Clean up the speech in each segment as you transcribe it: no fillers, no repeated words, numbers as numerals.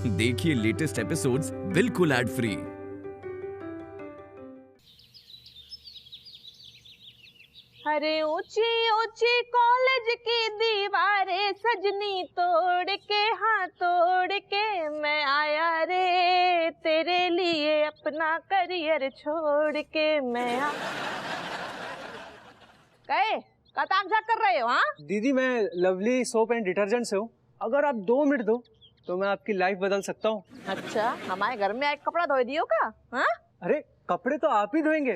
देखिए latest episodes बिल्कुल ad free. अरे ऊंची ऊंची कॉलेज की दीवारें सजनी तोड़ के, हाँ तोड़ के मैं आया रे तेरे लिए अपना करियर छोड़ के मैं कहे का तामझाम कर रहे हो? हाँ दीदी, मैं लवली सोप एंड डिटर्जेंट से हूँ। अगर आप 2 मिनट दो तो मैं आपकी लाइफ बदल सकता हूँ। अच्छा, हमारे घर में एक कपड़ा धो दियो का? हाँ अरे कपड़े तो आप ही धोएंगे,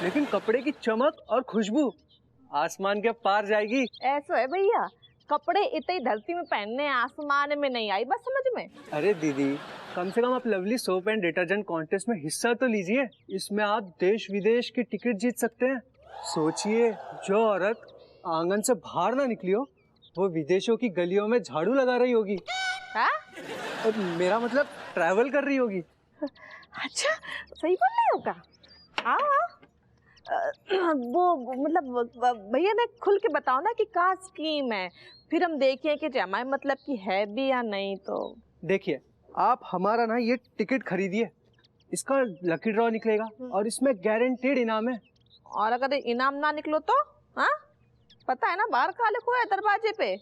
लेकिन कपड़े की चमक और खुशबू आसमान के पार जाएगी। ऐसा है भैया, कपड़े इतनी धरती में पहनने, आसमान में नहीं आई, बस समझ में। अरे दीदी, कम से कम आप lovely soap and detergent contest में हिस्सा तो लीजिए। इसमें आप देश विदेश की टिकट जीत सकते हैं। सोचिए, जो औरत आंगन से बाहर ना निकली हो, वो विदेशों की गलियों में झाड़ू लगा रही होगी। हाँ? और मेरा मतलब ट्रैवल कर रही होगी। अच्छा, सही बोल रहे हो का? हाँ वो मतलब भैया ने खुल के बताओ ना कि क्या स्कीम है, फिर हम देखें कि हमारे मतलब की है भी या नहीं। तो देखिए, आप हमारा ना ये टिकट खरीदिए, इसका लकी ड्रॉ निकलेगा और इसमें गारंटेड इनाम है। और अगर इनाम ना निकलो तो? हाँ पता है ना बाहर का लिखो है दरवाजे पे,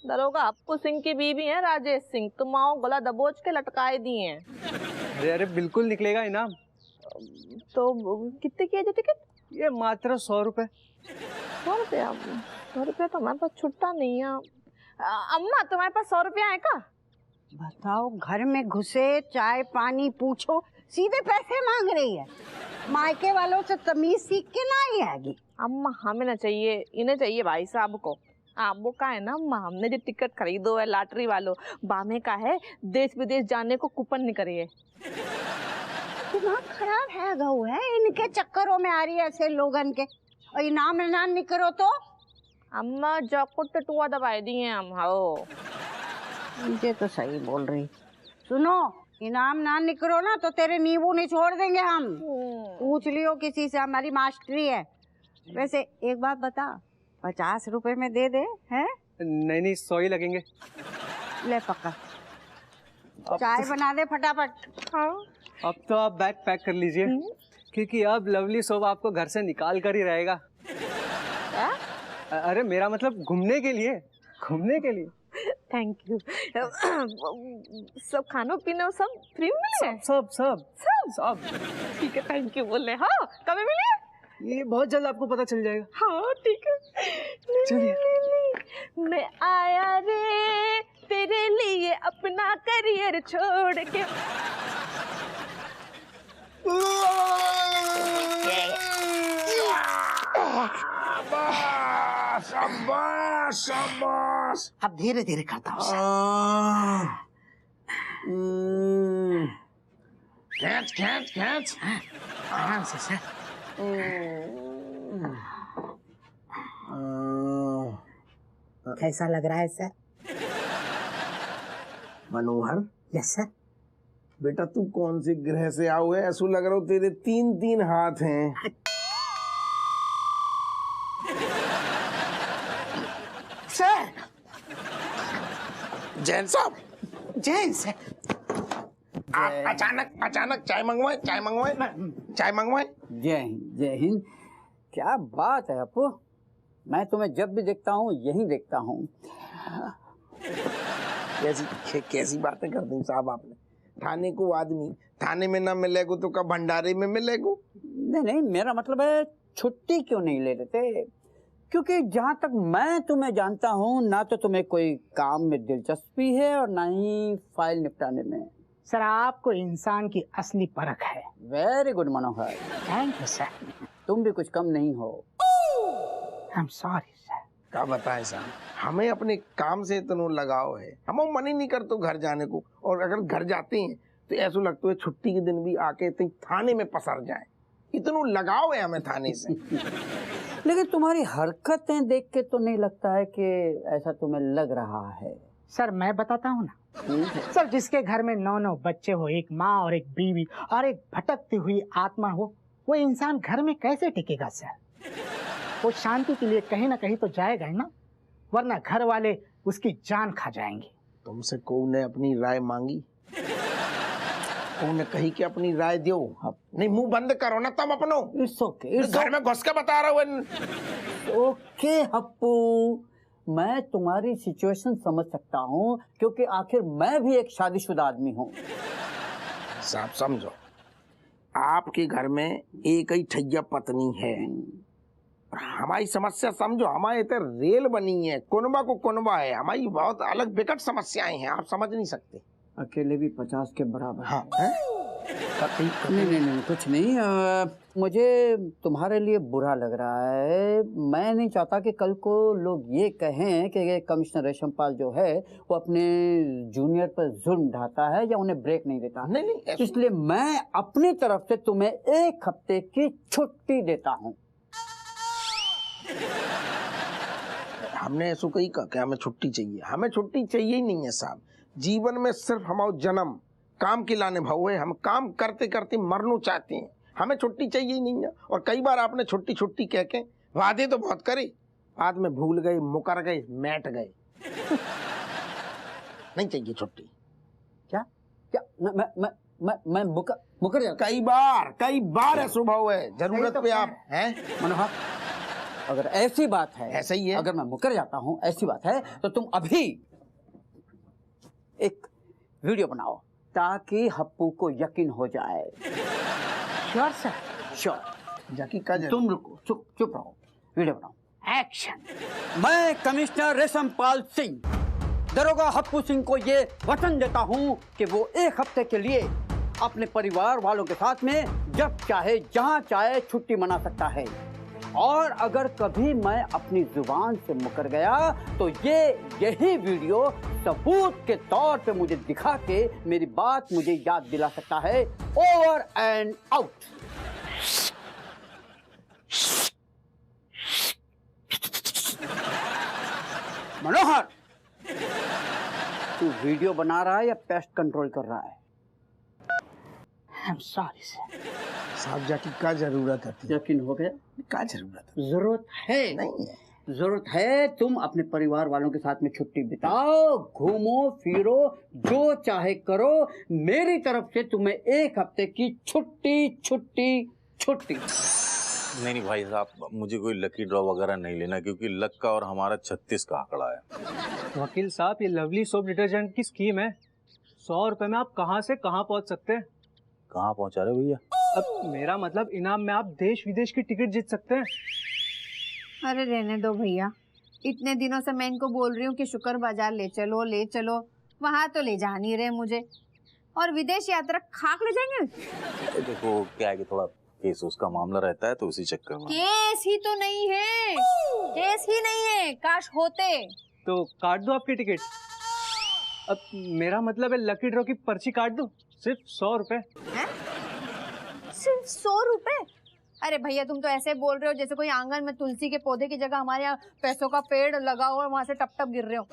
दरोगा अप्पू सिंह की बीवी है राजेश सिंह, तुम आओ गला दबोच के लटकाए दिए हैं। अरे अरे बिल्कुल निकलेगा इनाम। तो कितने की है टिकट? ये मात्र 100 रुपए। 100 रुपया? 100 रुपया तो हमारे पास छुट्टा नहीं है। अम्मा तुम्हारे पास 100 रुपया है का? बताओ, घर में घुसे चाय पानी पूछो, सीधे पैसे मांग रही है। मायके वालों से तमीज सीख के ना ही आएगी। अम्मा हमें ना चाहिए, इन्हें चाहिए भाई साहब को। वो का है ना अम्मा, हमने जो टिकट खरीदो है लॉटरी वालों, बामे का है देश विदेश जाने को कूपन निकली है। दिमाग खराब है गऊ है, इनके चक्करों में आ रही है ऐसे लोगन के। और इनाम इनाम निकलो तो अम्मा जॉकेट टटुआ दबाए दिए हम। हो मुझे तो सही बोल रही। सुनो, इनाम ना निकलो ना तो तेरे नींबू निचोड़ देंगे हम। पूछ लियो किसी से, हमारी मास्टरी है। वैसे एक बात बता, 50 रुपए में दे दे हैं? नहीं 100 ही लगेंगे। ले पक्का, चाय बना दे फटाफट। हाँ अब तो आप बैग पैक कर लीजिए, क्योंकि अब लवली सोप आपको घर से निकाल कर ही रहेगा। अरे मेरा मतलब घूमने के लिए, घूमने के लिए। Thank you. सब खानो पीनो सब फ्री में मिले? सब सब सब सब। ठीक है, थैंक यू बोल रहे। हाँ कब मिले? ये बहुत जल्द आपको पता चल जाएगा। हाँ ठीक है, चलिए। मैं आया रे तेरे लिए अपना करियर छोड़ के। शाबाश शाबाश। अब धीरे धीरे करता हूँ। खींच खींच खींच, आराम से सर। कैसा लग रहा है सर? मनोहर, यस सर। बेटा तू कौन से ग्रह से आओ है? ऐसा लग रहा हो तेरे 3 हाथ हैं। सर जैन साहब, जय सर। अचानक चाय मंगवाए, चाय मंगवाए, चाय मंगवाए। जय हिंद जय हिंद। क्या बात है अपू, मैं तुम्हें जब भी देखता हूँ यही देखता हूँ। कैसी बातें कर दी साहब आपने। थाने को आदमी थाने में ना मिलेगो तो कब भंडारे में मिलेगो? नहीं, मेरा मतलब है छुट्टी क्यों नहीं ले लेते? क्योंकि जहाँ तक मैं तुम्हें जानता हूँ, ना तो तुम्हें कोई काम में दिलचस्पी है और ना ही फाइल निपटाने में। सर आपको इंसान की असली परख है। Very good Manohar, thank you sir. तुम भी कुछ कम नहीं हो। I am sorry sir. क्या बताएं साहब, हमें अपने काम से इतना लगाव है, हम मन ही नहीं करते घर जाने को। और अगर घर जाते हैं तो ऐसा लगता है छुट्टी के दिन भी आके थाने में पसर जाए, इतना लगाव है हमें थाने से। लेकिन तुम्हारी हरकतें देख के तो नहीं लगता है कि ऐसा तुम्हें लग रहा है। सर मैं बताता हूँ ना सर, जिसके घर में 9 बच्चे हो, एक माँ और एक बीवी और एक भटकती हुई आत्मा हो, वो इंसान घर में कैसे टिकेगा सर? वो शांति के लिए कहीं ना कहीं तो जाएगा ही ना, वरना घर वाले उसकी जान खा जाएंगे। तुमसे कौन ने अपनी राय मांगी? उन्हें कही कि अपनी राय दो। नहीं मुंह बंद करो ना तुम अपनो। इट्स ओके, घर में घुस के बता रहा हूँ। ओके हप्पू, मैं तुम्हारी सिचुएशन समझ सकता हूँ, क्योंकि आखिर मैं भी एक शादीशुदा आदमी हूँ। साहब समझो, आपके घर में एक ही ठैया पत्नी है, और हमारी समस्या समझो, हमारे इधर रेल बनी है, कुनबा को कुनबा है, हमारी बहुत अलग विकट समस्याएं हैं, आप समझ नहीं सकते। अकेले भी 50 के बराबर। हाँ, नहीं, कुछ नहीं। मुझे तुम्हारे लिए बुरा लग रहा है। मैं नहीं चाहता कि कल को लोग ये कहें कि ये कमिश्नर रेशमपाल जो है वो अपने जूनियर पर जुल्म ढाता है या उन्हें ब्रेक नहीं देता। नहीं, इसलिए मैं अपनी तरफ से तुम्हें 1 हफ्ते की छुट्टी देता हूँ। हमने ऐसा कही कहा कि हमें छुट्टी चाहिए? हमें छुट्टी चाहिए ही नहीं है साहब। जीवन में सिर्फ हमारा जन्म काम के लाने भाव है, हम काम करते करते मरना चाहते हैं, हमें छुट्टी चाहिए ही नहीं है। और कई बार आपने छुट्टी छुट्टी कह के वादे तो बहुत करे, बाद में भूल गए, मुकर गए, मैट गए। नहीं चाहिए छुट्टी। क्या मैं मुकर जाता? कई बार है स्वभाव है, जरूरत पे आप हैं मनोहर, अगर ऐसी बात है, ऐसा ही है। अगर मैं मुकर जाता हूँ, ऐसी बात है, तो तुम अभी एक वीडियो बनाओ ताकि हप्पू को यकीन हो जाए। Sure sir, sure. जाकी का तुम रुको, चुप रहो, वीडियो बनाओ। एक्शन। मैं कमिश्नर रेशमपाल सिंह दरोगा हप्पू सिंह को ये वचन देता हूँ कि वो 1 हफ्ते के लिए अपने परिवार वालों के साथ में जब चाहे जहाँ चाहे छुट्टी मना सकता है। और अगर कभी मैं अपनी जुबान से मुकर गया तो यही वीडियो सबूत के तौर पे मुझे दिखा के मेरी बात मुझे याद दिला सकता है। Over and out. मनोहर, तू वीडियो बना रहा है या पेस्ट कंट्रोल कर रहा है? I am sorry sir. साहब जाकी का जरूरत है? यकीन हो गया? का जरूरत है? जरूरत है? नहीं है। जरूरत है। तुम अपने परिवार वालों के साथ में छुट्टी बिताओ, घूमो फिरो, जो चाहे करो। मेरी तरफ से तुम्हें 1 हफ्ते की छुट्टी। नहीं भाई साहब, मुझे कोई लकी ड्रॉ वगैरह नहीं लेना, क्योंकि लक का और हमारा 36 का आंकड़ा है। वकील साहब, ये लवली सोप डिटर्जेंट की स्कीम है। 100 रुपए में आप कहाँ से कहाँ पहुँच सकते हैं। कहाँ पहुँचा रहे भैया? अब मेरा मतलब इनाम में आप देश विदेश की टिकट जीत सकते हैं। अरे रहने दो भैया, इतने दिनों से मैं इनको बोल रही हूँ कि शुक्र बाजार ले चलो, वहाँ तो ले जा नहीं रहे मुझे, और विदेश यात्रा खाक ले जाएंगे। देखो क्या है कि थोड़ा केस उसका मामला रहता है, तो उसी चक्कर में। केस ही नहीं है, काश होते। तो काट दो आपकी टिकट। अब मेरा मतलब है लकी ड्रॉ की पर्ची काट दो, सिर्फ 100 रुपए। सिर्फ 100 रुपए? अरे भैया, तुम तो ऐसे बोल रहे हो जैसे कोई आंगन में तुलसी के पौधे की जगह हमारे यहाँ पैसों का पेड़ लगा हुआ है, वहां से टप टप गिर रहे हो।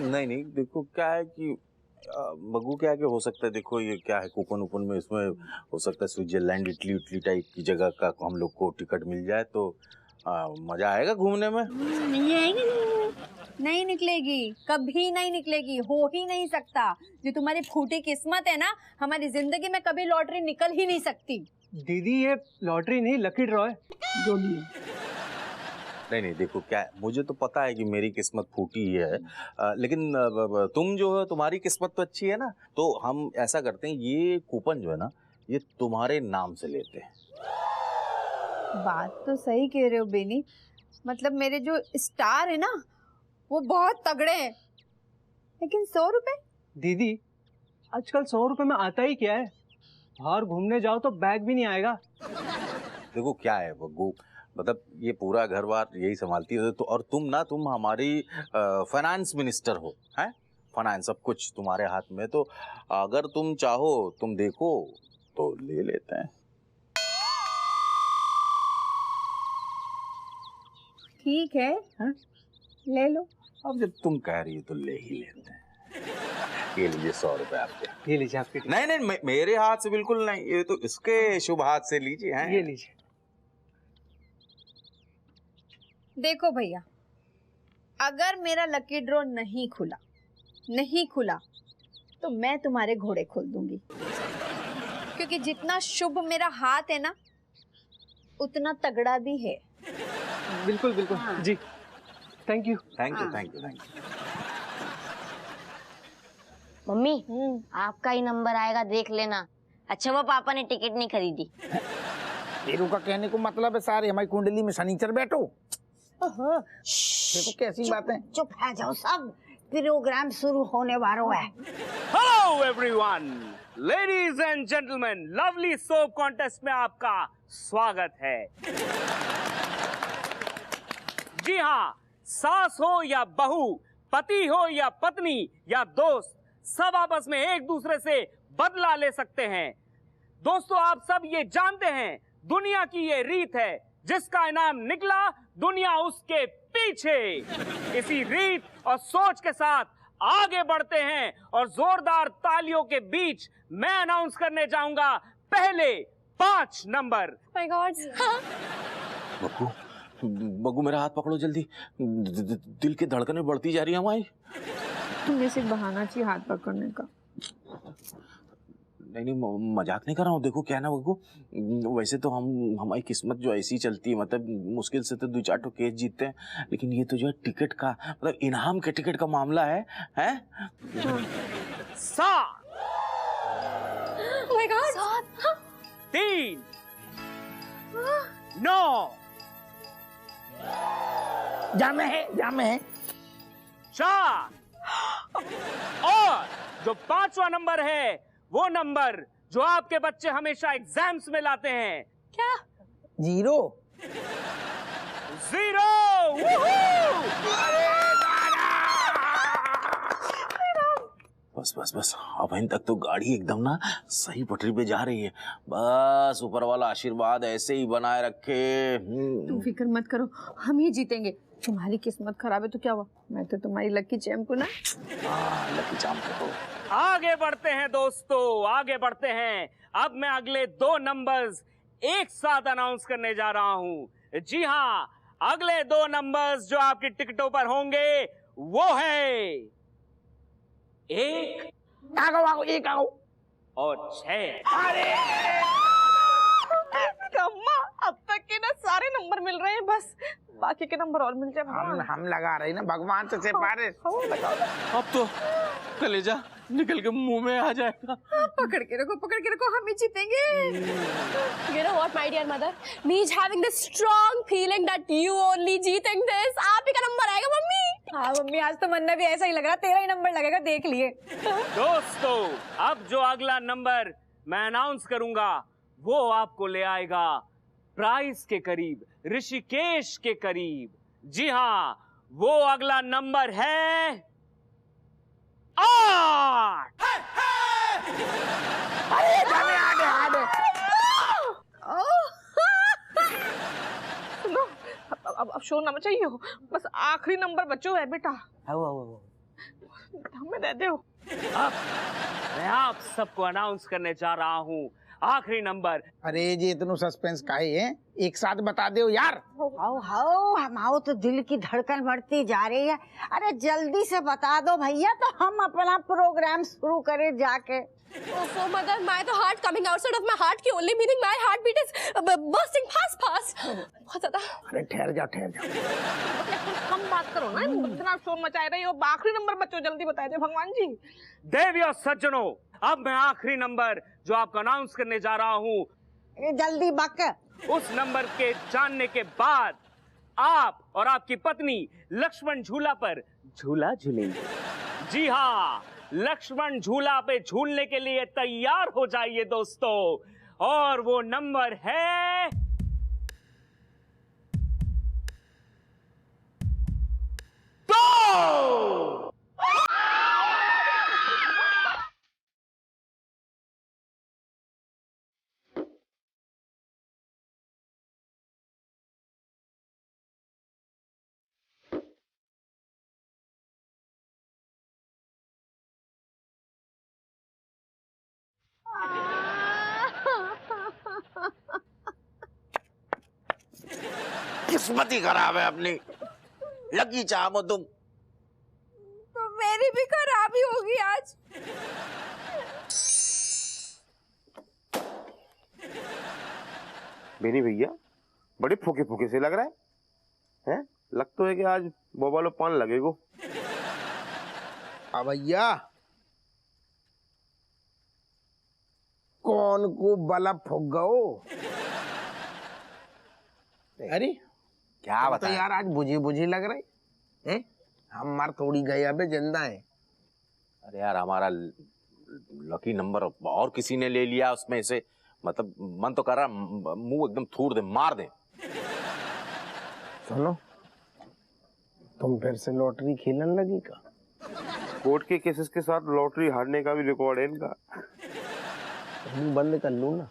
नहीं, देखो क्या है कि बगू क्या है कि हो सकता है, देखो ये क्या है, कूपन में इसमें हो सकता है स्विट्जरलैंड, इटली टाइप की जगह का हम लोग को टिकट मिल जाए, तो मजा आएगा घूमने में। नहीं निकलेगी, कभी नहीं निकलेगी, हो ही नहीं सकता। जो तुम्हारी फूटी किस्मत है ना, हमारी जिंदगी में कभी लॉटरी निकल ही नहीं सकती। दीदी, ये लॉटरी नहीं लकी ड्रॉ है। जो भी नहीं देखो क्या है, मुझे तो पता है कि मेरी किस्मत फूटी ही है, लेकिन तुम जो है, तुम्हारी किस्मत तो अच्छी है ना, तो हम ऐसा करते हैं, ये कूपन जो है ना, ये तुम्हारे नाम से लेते हैं। बात तो सही कह रहे हो बेनी, मतलब मेरे जो स्टार है ना वो बहुत तगड़े हैं, लेकिन 100 रुपए? दीदी, आजकल 100 रुपए में आता ही क्या है। बाहर घूमने जाओ तो बैग भी नहीं आएगा। देखो क्या है बग्गू, मतलब ये पूरा घर बार यही संभालती है, तो और तुम हमारी फाइनेंस मिनिस्टर हो, हैं? फाइनेंस सब कुछ तुम्हारे हाथ में, तो अगर तुम चाहो, तुम देखो तो ले लेते हैं। ठीक है, हाँ? ले लो। अब जब तुम कह रही हो तो ले ही लेते हैं। ये लीजिए 100 रुपए आपके। ये लीजिए आपके। नहीं, मेरे हाथ से बिल्कुल नहीं, ये तो इसके शुभ हाथ से लीजिए। हैं? ये लीजिए। देखो भैया, अगर मेरा लकी ड्रॉ नहीं खुला तो मैं तुम्हारे घोड़े खोल दूंगी। क्योंकि जितना शुभ मेरा हाथ है ना, उतना तगड़ा भी है। बिल्कुल बिल्कुल जी। Thank you. Thank you thank you thank you. Mummy आपका ही नंबर आएगा, देख लेना। अच्छा वो पापा ने टिकट नहीं खरीदी। तेरू का कहने को मतलब है सारे हमारी कुंडली में शनिचर बैठो। देखो कैसी बातें। चुप है जाओ सब, प्रोग्राम शुरू होने वाला है। Hello everyone, ladies and gentleman, lovely soap contest में आपका स्वागत है। जी हाँ, सास हो या बहू, पति हो या पत्नी या दोस्त, सब आपस में एक दूसरे से बदला ले सकते हैं। दोस्तों, आप सब ये जानते हैं, दुनिया की ये रीत है, जिसका इनाम निकला दुनिया उसके पीछे। इसी रीत और सोच के साथ आगे बढ़ते हैं और जोरदार तालियों के बीच मैं अनाउंस करने जाऊंगा पहले 5 नंबर। My God. बग्गू, बग्गू मेरा हाथ पकड़ो जल्दी, दिल की धड़कनें बढ़ती जा रही है हमारी। तुम्हें सिर्फ बहाना चाहिए हाथ पकड़ने का। नहीं मजाक नहीं कर रहा हूँ। देखो क्या ना बग्गू, वैसे तो हमारी किस्मत जो ऐसी चलती है, मतलब मुश्किल से तो 2-4 तो केस जीतते हैं, लेकिन ये तो जो है टिकट का, मतलब इनाम के टिकट का मामला है। 7 माय गॉड। 3 9 जामे है 4 और जो 5वां नंबर है, वो नंबर जो आपके बच्चे हमेशा एग्जाम्स में लाते हैं। क्या? 0। बस अब इन तक तो गाड़ी एकदम ना सही पटरी पे जा रही है। बस ऊपर वाला आशीर्वाद ऐसे ही बनाए रखे। तुम फिक्र मत करो, हम ही जीतेंगे। तुम्हारी किस्मत खराब है तो क्या हुआ, मैं तो तुम्हारी लकी चैंप हूं ना। लकी चैंप हो। आगे बढ़ते हैं दोस्तों, आगे बढ़ते हैं। अब मैं अगले 2 नंबर्स एक साथ अनाउंस करने जा रहा हूं। जी हाँ, अगले 2 नंबर्स जो आपकी टिकटों पर होंगे वो है 1 और 6। अम्मा, अब तक के ना सारे नंबर मिल रहे हैं, बस बाकी के नंबर और मिल जाए। हम लगा रहे ना भगवान से सिफारिश। अब तो कलेजा निकल के मुंह में आ जाएगा। पकड़ के रखो, हम ही जीतेंगे। You know what, my dear mother? Me is having this strong feeling that you only जीतेंगे this. आप ही का नंबर आएगा मम्मी। हाँ मम्मी, आज तो मन्ना भी ऐसा ही लग रहा, तेरा ही नंबर लगेगा, देख लिए। दोस्तों, अब जो अगला नंबर मैं अनाउंस करूंगा वो आपको ले आएगा प्राइस के करीब, ऋषिकेश के करीब। जी हाँ, वो अगला नंबर है 8। सुनो, अब शोर ना मचाइए हो, बस आखिरी नंबर बच्चों है बेटा। हमें दे दो। अब मैं आप सबको अनाउंस करने जा रहा हूँ आखिरी नंबर। अरे जी इतना सस्पेंस काहे है, एक साथ बता दो यार। हाउ हमाओ तो दिल की धड़कन बढ़ती जा रही है। अरे जल्दी से बता दो भैया, तो हम अपना प्रोग्राम शुरू करें जाके। So mother, my the heart coming outside of my heart की only meaning my heartbeat is bursting fast. बहुत ज़्यादा। अरे ठहर जाओ। कम बात करो ना, इतना शोर मचाए रही हो। आखिरी नंबर बच्चों जल्दी बताए दे भगवान जी। देवियों सज्जनों, अब मैं आखिरी नंबर जो आपको अनाउंस करने जा रहा हूँ, जल्दी बक। उस नंबर के जानने के बाद आप और आपकी पत्नी लक्ष्मण झूला पर झूला झूलेंगे। जी हाँ, लक्ष्मण झूला पे झूलने के लिए तैयार हो जाइए दोस्तों, और वो नंबर है 2। किस्मत ही खराब है अपनी। लकी चाम हो तुम। तो मेरी भी खराबी होगी आज। बेनी भैया बड़े फूके फूके से लग रहा है? लग तो है कि आज बोबालो पान लगेगो। भैया कौन को बला फूक गओ? अरे क्या बता तो यार आज बुझी बुझी लग रही है। हम मार थोड़ी गए अबे जिंदा है। अरे यार हमारा लकी नंबर और किसी ने ले लिया उसमें से, मतलब मन तो कर रहा मुंह एकदम थूर दे, मार दे। सुनो, तुम फिर से लॉटरी खेलने लगी का? कोर्ट के केसेस के साथ लॉटरी हारने का भी रिकॉर्ड है इनका। मुंह बंद कर लूं ना।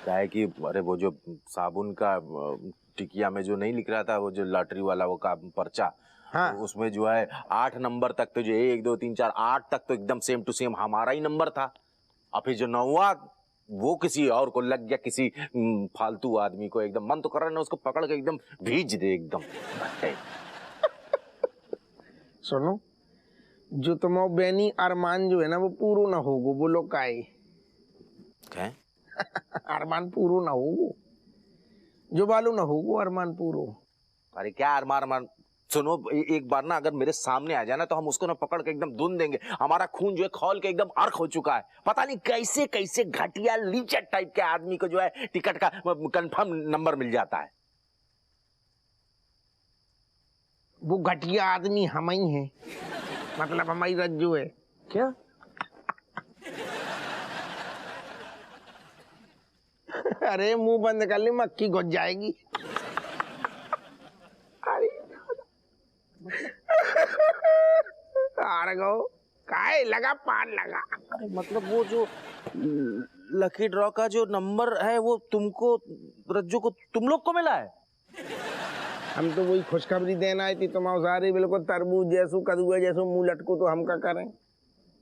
क्या है कि अरे वो जो साबुन का टिकिया में जो नहीं लिख रहा था वो जो लॉटरी वाला वो का पर्चा, हाँ। तो उसमें जो है 8 नंबर तक तो जो 1 2 3 4 8 तक तो एकदम सेम टू सेम हमारा ही नंबर था। और फिर जो 9वां वो किसी और को लग गया, किसी फालतू आदमी को। एकदम मन तो कर रहा है ना उसको पकड़ के एकदम भेज दे एकदम। सुनो, जो तुम्हारा बेनी अरमान जो है ना वो पूरा ना होगो, बोलो काहे? क्या अरमान पूरो ना होगो, जो बालू ना होगो अरमान पूरो। अरे क्या अरमान? सुनो एक बार ना अगर मेरे सामने आ जाए ना तो हम उसको ना पकड़ के एकदम धुन देंगे। हमारा खून जो है खौल के एकदम अर्क हो चुका है। पता नहीं कैसे कैसे घटिया लीचर टाइप के आदमी को जो है टिकट का कंफर्म नंबर मिल जाता है। वो घटिया आदमी हम ही है, मतलब हमारी रज्जू है क्या? अरे मुंह बंद कर ले, मक्खी घुस जाएगी। काहे लगा पान लगा। अरे मतलब वो जो लकी ड्रॉ का जो नंबर है वो तुमको, रज्जू को, तुम लोग को मिला है? हम तो वही खुशखबरी देना आई थी। तुम्हारे सारे बिल्कुल तरबूज जैसो कद्दू जैसो मुंह लटको तो हम क्या करें?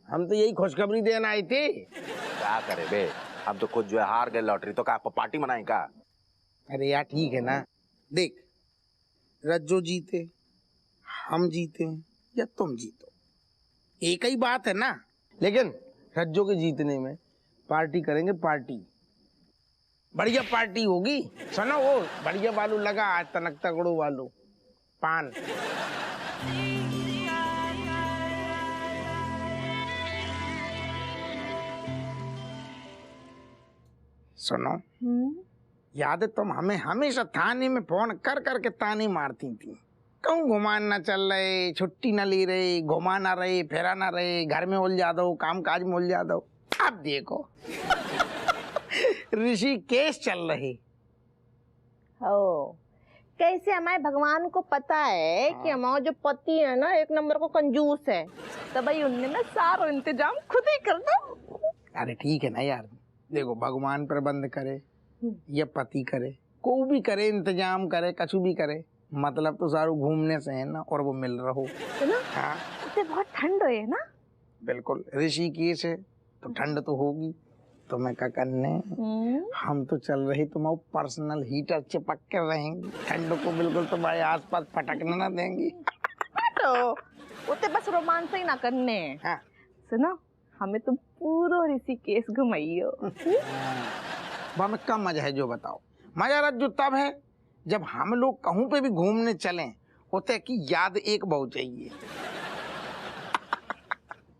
हम तो यही खुशखबरी देना आए थे। क्या करे बे, हम तो खुद जो है हार गए लॉटरी, तो क्या पार्टी मनाएं का? अरे यार ठीक है ना, देख रज्जो जीते, हम जीते या तुम जीतो, एक ही बात है ना। लेकिन रज्जो के जीतने में पार्टी करेंगे, पार्टी बढ़िया पार्टी होगी। सुनो वो बढ़िया वालू लगा आज, तनक तगड़ो वालू पान। सुनो, याद है तुम हमें हमेशा थाने में फोन कर करके ताने मारती थी। कहूँ घुमान ना चल रहे, छुट्टी ना ले रहे, घुमा ना रहे, फेरा ना रहे, घर में उलझा दो, काम काज में उलझा दो। अब देखो ऋषिकेश चल रहे हो। कैसे हमारे भगवान को पता है कि हमारा जो पति है ना एक नंबर को कंजूस है, तो भाई उनने ना सारा इंतजाम खुद ही कर दो। अरे ठीक है ना यार, देखो भगवान प्रबंध करे या पति करे, कोई भी करे, इंतजाम करे, कछु भी करे, मतलब तो सारू घूमने से है ना, और वो मिल रहो है ना। हाँ उसे बहुत ठंड है ना। बिल्कुल, ऋषिकेश है तो ठंड तो होगी। तो मैं क्या करने, हम तो चल रहे तुम्हारे पर्सनल हीटर चिपक के रहेंगे, ठंड को बिल्कुल तुम्हारे आसपास फटकने ना देंगी। तो उसे बस रोमांस ही ना करने। हाँ। सुनो, हमें तुम पूरा ऋषिकेश घुमाइयो। में क्या मजा है जो बताओ? मजा रज्जू तब है जब हम लोग कहूँ पे भी घूमने चलें, होते की याद एक बहुत चाहिए।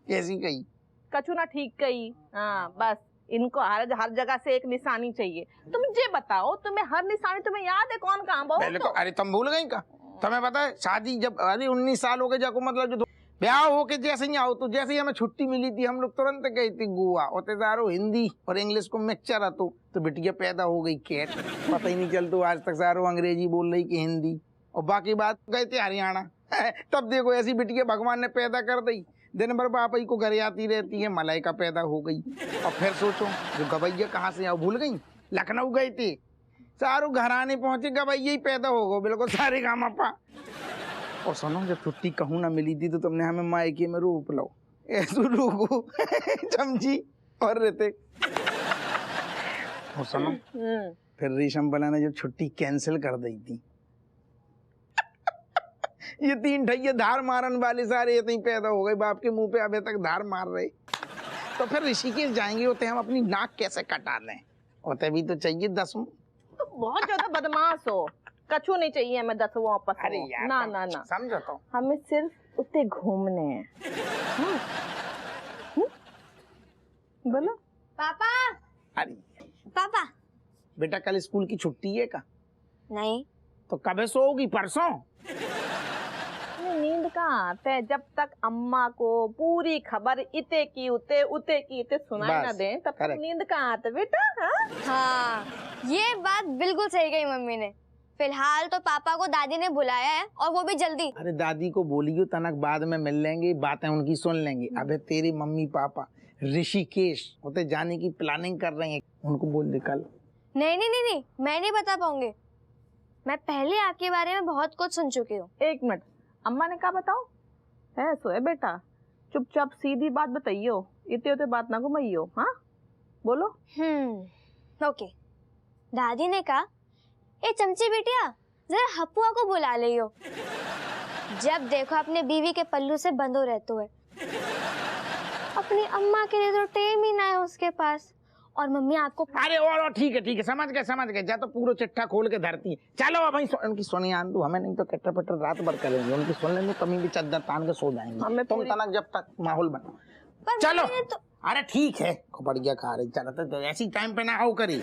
कैसी कही? कछु ना ठीक कही। हाँ बस इनको हर जगह से एक निशानी चाहिए। तुम ये बताओ, तुम्हें हर निशानी तुम्हें याद है कौन कहाँ बहुत? तो अरे तुम भूल गई का? तुम्हें पता है शादी जब, अरे 19 साल हो गए जाको, मतलब जो ब्याह हो के जैसे ही आओ, तो जैसे ही हमें छुट्टी मिली थी हम लोग तुरंत गए थे गोवा। और सारो हिंदी और इंग्लिश को मिक्सचर आतो, तो बिटिया पैदा हो गई कैट, पता ही नहीं चलता आज तक सारो अंग्रेजी बोल रही कि हिंदी। और बाकी बात गए थे हरियाणा। तब देखो ऐसी बिटिया भगवान ने पैदा कर दी, दिन भर बाप ही को घर आती रहती है, मलाइका पैदा हो गई। और फिर सोचो जो गवैया कहाँ से आओ, भूल गई? लखनऊ गए थे, सारो घर आने पहुंचे, गवैया ही पैदा हो गो, बिल्कुल सारे गामा पा। और सुनो, जब छुट्टी कहूँ ना मिली थी तो तुमने हमें मायके में रोप लो, ऐसो लोगो चमची और ऋतिक। और सुनो, फिर रेशम बला ने जब छुट्टी कैंसिल कर दी थी, ये 3 ठैया धार मारन वाले सारे इतनी पैदा हो गए, बाप के मुंह पे अभी तक धार मार रहे। तो फिर ऋषिकेश जाएंगे होते हम अपनी नाक कैसे कटा लें? और तभी तो चाहिए 10वां। तो बहुत ज्यादा बदमाश हो। कछु नहीं चाहिए हमें 10वां अरे पसवां। यार ना ना ना, समझो तो। हमें सिर्फ उतने घूमने हैं। बोलो पापा। अरे पापा। बेटा कल स्कूल की छुट्टी है का? नहीं। तो कब सोओगी? परसों? नींद कहाँ आते है जब तक अम्मा को पूरी खबर इते की उते उते की इते सुनाई ना बस, दे, तब तक correct। नींद कहाँ आते बेटा। हाँ, ये बात बिल्कुल सही कही मम्मी ने। फिलहाल तो पापा को दादी ने बुलाया है और वो भी जल्दी। अरे दादी को बोलियो तनक बाद में मिल लेंगे, बातें उनकी सुन लेंगे। अबे तेरे मम्मी पापा ऋषिकेश होते जाने की प्लानिंग कर रहे हैं, उनको बोल दे कल। नहीं नहीं नहीं नहीं, मैं नहीं बता पाऊंगी। मैं पहले आपके बारे में बहुत कुछ सुन चुकी हूँ। एक मिनट, अम्मा ने कहा बताओ? है सो है बेटा, चुपचाप सीधी बात बताइयो, इतने उते बात ना घुमाइयो। हाँ बोलो। ओके। दादी ने कहा, ए चमची बिटिया जरा हपुआ को बुला लियो। जब देखो अपने बीवी के पल्लू से बंधो रहते हुए। अपनी अम्मा के लिए तो टेम ही ना है उसके पास। और मम्मी आपको अरे और ठीक है समझ गए जा तो पूरा चिट्ठा खोल के धरती है। चलो अब उनकी सोनी आन दो, हमें नहीं तो कट्टर पट्टर रात भर करेंगे। उनकी सुन लेंगे, कमी भी चद्दर तान के सो जाएंगे। तुम तनक जब तक माहौल बना। चलो अरे ठीक है, बढ़िया खा रही। चलो तो ऐसी टाइम पे ना आओ करी।